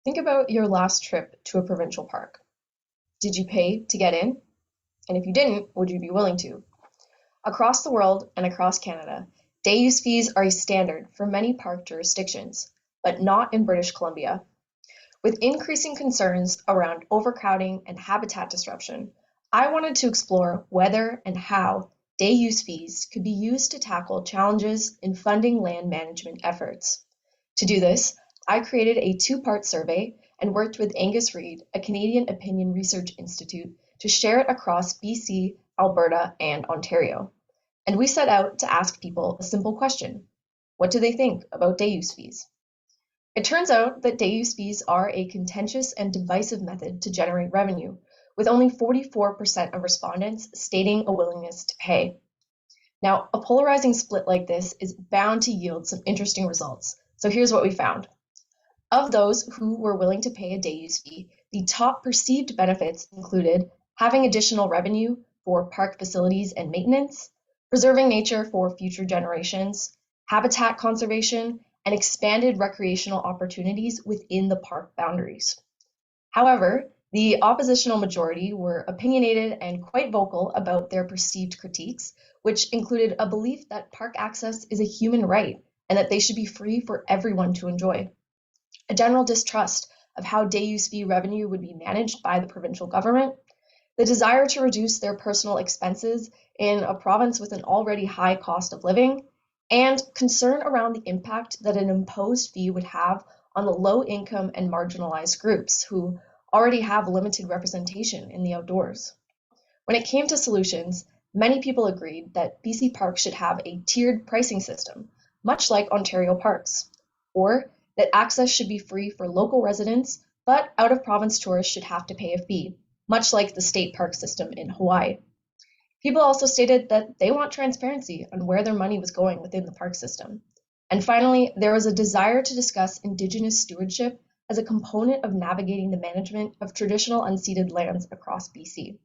Think about your last trip to a provincial park. Did you pay to get in? And if you didn't, would you be willing to? Across the world and across Canada, day use fees are a standard for many park jurisdictions, but not in British Columbia. With increasing concerns around overcrowding and habitat disruption, I wanted to explore whether and how day use fees could be used to tackle challenges in funding land management efforts. To do this, I created a two-part survey and worked with Angus Reid, a Canadian Opinion Research Institute, to share it across BC, Alberta, and Ontario. And we set out to ask people a simple question. What do they think about day use fees? It turns out that day use fees are a contentious and divisive method to generate revenue, with only 44% of respondents stating a willingness to pay. Now, a polarizing split like this is bound to yield some interesting results. So here's what we found. Of those who were willing to pay a day use fee, the top perceived benefits included having additional revenue for park facilities and maintenance, preserving nature for future generations, habitat conservation, and expanded recreational opportunities within the park boundaries. However, the oppositional majority were opinionated and quite vocal about their perceived critiques, which included a belief that park access is a human right and that they should be free for everyone to enjoy, a general distrust of how day use fee revenue would be managed by the provincial government, the desire to reduce their personal expenses in a province with an already high cost of living, and concern around the impact that an imposed fee would have on the low-income and marginalized groups who already have limited representation in the outdoors. When it came to solutions, many people agreed that BC parks should have a tiered pricing system, much like Ontario parks, or that access should be free for local residents, but out-of-province tourists should have to pay a fee, much like the state park system in Hawaii. People also stated that they want transparency on where their money was going within the park system. And finally, there was a desire to discuss Indigenous stewardship as a component of navigating the management of traditional unceded lands across BC.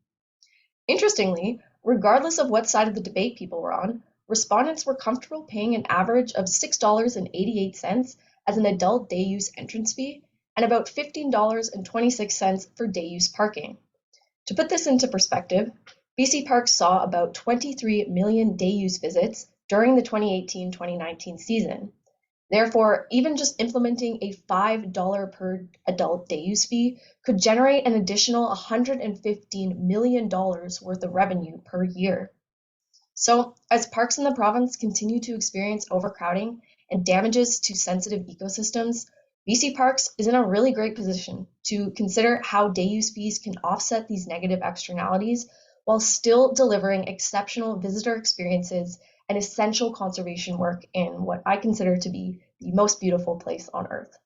Interestingly, regardless of what side of the debate people were on, respondents were comfortable paying an average of $6.88 as an adult day use entrance fee and about $15.26 for day use parking. To put this into perspective, BC Parks saw about 23 million day use visits during the 2018-2019 season. Therefore, even just implementing a $5 per adult day use fee could generate an additional $115 million worth of revenue per year. So, as parks in the province continue to experience overcrowding and damages to sensitive ecosystems, BC Parks is in a really great position to consider how day use fees can offset these negative externalities while still delivering exceptional visitor experiences and essential conservation work in what I consider to be the most beautiful place on Earth.